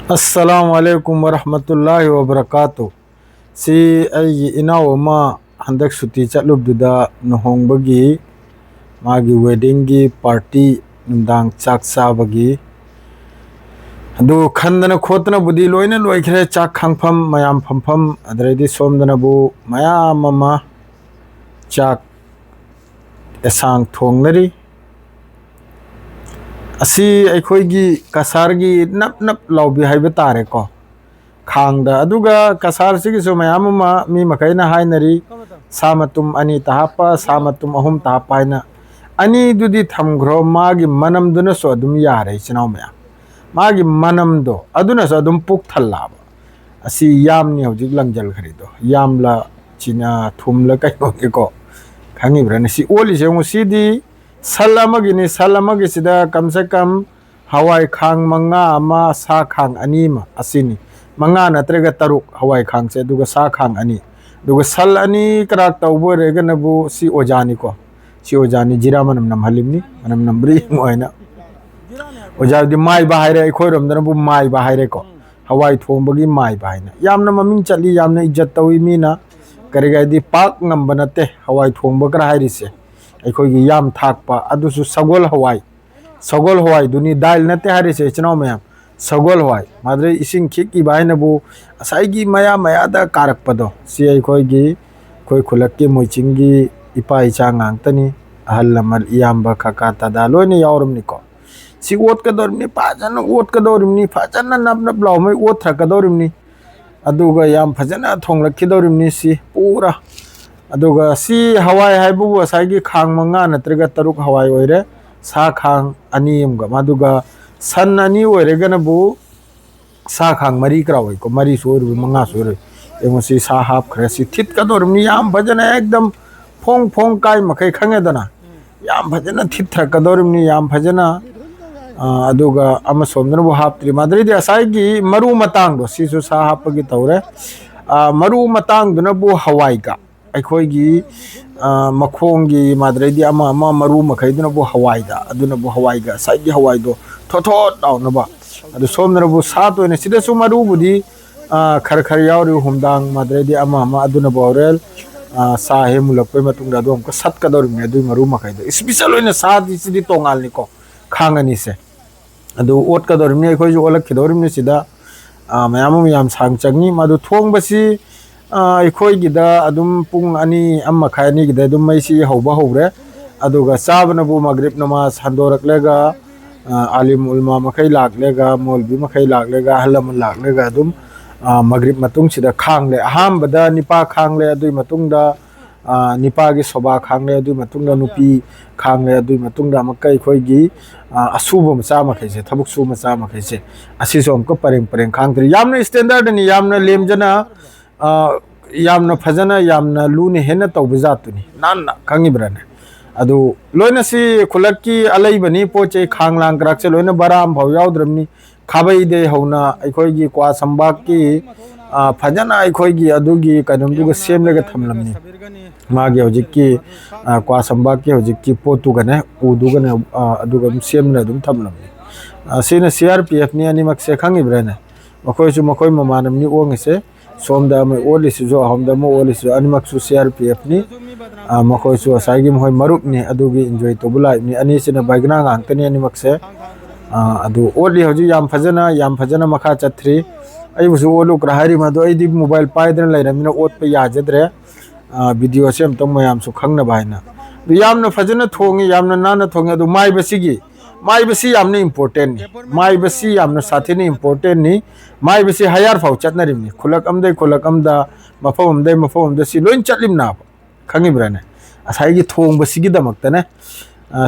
अस्सलामुअलैकुम वरहमतुल्लाहि वबरकातुह। सी इनाव अमा हंदक सुटी चलुबदुदा नुहोंबगी मागी वेडिंगी पार्टी नुमदांग चाक चाबगी अदु खंदना खोतना बुदी लोइना लोइखरे चाक खांगफम मयाम फमफम अदरेदी सोमदनाबु मयाम अमा चाक एसांग थोंगनरी असी अखोइगी कसारगी नप नप लाउबी हाइबे तारे को खांगदा अदुगा कसार सिगिसु मयाम अमा मी मखैना हाइनरी सामतुम अनि ताहापा सामतुम अहुम ताहापा हाइना अनि दुदी थमग्रो मागी मनम दुनसो अदुम यारे चिनाव मया मागी मनम दो अदुनसो अदुम पुक थल्लाबा असी यामनी हौजिक लंगजल खरीदो यामला चिना थुमला कइनो को खांगिब्रने सी ओली से मुसीदी सलमगिनी सलमगिसिदा कम से कम हवाई खांग मंगा अमा सा खांग अनीमा असिनी मंगा नत्रगा तरुक हवाई खांग से दुगा सा खांग अनी दुगा सल अनी कराक तौबो रेगनबु सी ओजानी को सी ओजानी जिरा मनम नम हलिमनी मनम नम्बरी मोइना ओजादी माई बाहायरे अखोइरमदनबु माई बाहायरे को हवाई थोंबगी माई बाहायना यामना ममिंग चली यामना इज्जत तौई मीना करेगादी पाक ngamba nate hawai thongba kra hairiसे अखोगी याम थाकपा अदुसु सगोल हवाई दुनी दाल नते हारिसे चनाव मैम सगोल हवाई माद्रे इसिंग खिकी बाइनबु असाइगी मया मयादा कारकपदो सी अखोगी खोइ खुलक्के मोइचिंगी इपा इचा ngang ahal lamal iyamba kaka tada loine yaurumniko si wot kadormni pajana wot kadormni pajana nap nap lawmai wot thrakadormni aduga yam phajana thonglakidormni si pura अदुगा सी हवाई हाइबु असाइगी खांग मंगा नत्रगा तरुक हवाई ओइरे सा खांग अनीमगा मादुगा सन अनी ओइरेगनबु सा खांग मरी करावई को मरी सोरु मंगा सोरु एमोसी सा हाफ खरेसी थित कदोरमनी याम भजन एकदम फोंग फोंग काय मखै खंगेदना याम भजन थित थकदोरमनी याम भजन अदुगा अम सोमदनबु हापत्रि माद्रिदि असाइगी मरु मतांग दो सीसु सा हापगी तौरे मरु मतांग दुनबु हवाईगा अखोगी मखोंगी माद्रेदी अमा अमा मरु मखैदुनबु हवाईदा अदुनबु हवाईगा साइगी हवाईदो थोथो दाउनबा अदु सोमनबु सात ओइने सिदसु मरुबुदी खर खर यावरि हुमदांग माद्रेदी अमा अमा अदुनबु औरेल सा हे मुलकपै मतुंगदा दोम को सत कदोरमे अदु मरु मखैदो स्पेशल ओइने सादी सिदी तोंगालनिको खांगनी से अदु ओट कदोरमे अखोजु ओलखिदोरमे सिदा मयाम मयाम सांग चंगी मदु थोंगबसी अखोइगिदा अदुम पुंग अनि अम्मा खायनी गिदा अदुम मैसी हौबा हौरे अदुगा चाबनबु मगरिब नमाज हंदोरकलेगा आलिम उलमा मखै लागलेगा मौलवी मखै लागलेगा हलम लागलेगा अदुम मगरिब मतुंग सिदा खांगले अहामबदा निपा खांगले अदुई मतुंगदा निपा गी सोबा खांगले अदुई मतुंगदा नुपी खांगले अदुई मतुंगदा मक्कै अखोइगी असुब मचा मखैसे थबुक सु मचा मखैसे असिसो हमको परेंग परेंग खांगतरि यामना स्टैंडर्ड नि यामना लेमजना यामना फजना यामना लूने हेना तौबजातुनी नाना खंगिब्रने अदु लोइनसी खुलक्की अलैबनी पोचे खांगलांग कराकसे लोइना बराम भाव याउद्रमनी खाबै दे हौना अखोइगी क्वा संबाकी फजना अखोइगी अदुगी कनमदुगा सेमलेगा थमलमनी मागे हौजिक्की क्वा संबाकी हौजिक्की पोतुगने उदुगने अदुगा सेमना दुम थमलमनी सिना सीआरपीएफ नि अनिमक्से खंगिब्रने मखोइसु मखोइ ममानमनी ओंगसे सोमदा में ओलिसु हमदा मो ओलिसु अनिमक्सु सीआरपीएफ नि मखोइसु असाइगी मोय मरुप नि अदुगी एन्जॉय तोबुला नि अनिसिना बाइगना गांगतनि अनिमक्से अदु ओली हजु याम फजना मखा चथ्री अइबुसु ओलु क्राहारी मदो अइदि मोबाइल पाइदन लैरमिना ओत पे याजद्रे वीडियो से हमतो मयामसु खंगना बाइना दु यामना फजना थोंगी यामना नाना थोंगी अदु माइबसी यामना इम्पोर्टेंट नि माइबसी यामना साथेनि इम्पोर्टेंट नि माइबसी हायर फाउ चतनरिमनि खुलक अमदा मफम सि लोइन चटलिमना खंगिब्रने असाइगी थोंबसिगी दमक्तने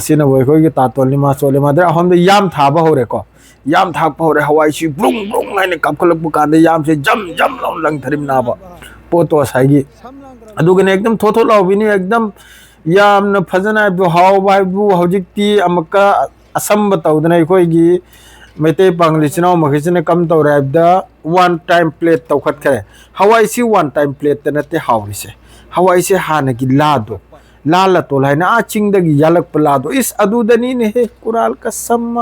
सिना वयखोगी तातोलनि मा चोले मादे अहमदे याम थाबा होरेको याम थाकपा होरे हवाईसी ब्रुंग ब्रुंग हाइने कापखलकपु कांदे यामसे जम जम लौ लंगथरिमनाबा पोतो असाइगी अदुगने एकदम थोथो लाउबिनी एकदम यामना फजना बु हाव बाइबु हौजिक्ति अमका असंब तौदना अखोइगी मेते पांगली चिनाव मखिसने कम तौराइबदा वन टाइम प्लेट तौखत खरे हवाईसी वन टाइम प्लेट तनते हावरिसे हवाईसे हानगी लादो लाला तोल है ना चिंगदगी यालक पलादो इस अदुदनी ने कुराल कसम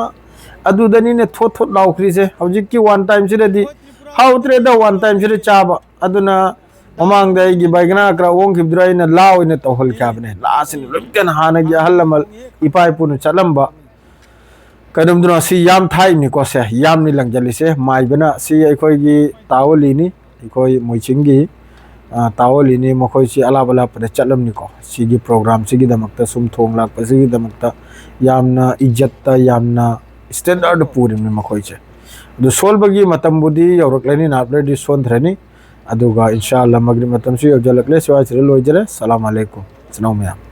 अदुदनीने थोत थोत लाउक्रीसे हौजिक की वन टाइम सिददी हाउत्रेदा वन टाइम सिदे चाबा अदुना ममांग दी बैगना क्रा ओंग खिब्द्राइना लाओ इन तौहल क्याबने लासिन लुक्तन हानगी अहलमल इपाइपुन चलम्बा कदमदुना सी याम थाइनि को से याम नि लंगजलिसे माइबना सी अखोइगी ताओलिनी अखोइ मोइचिंगी ताओलिनी मखोइ सी अलाब अलाब पदे चलमनि को सीगी प्रोग्राम सीगी दमकता सुम थोंग लाक पसीगी दमकता यामना इज्जत यामना स्टैंडर्ड पूरिमनि मखोइ से दु सोलबगी मतमबुदी यौरक्लेनि नापलेदि सोंथ्रनि अदुगा इंशाअल्लाह मगरिब मतम से यौजलकले सवाइ लोइजरे सलाम अलैकुम सनौ मैम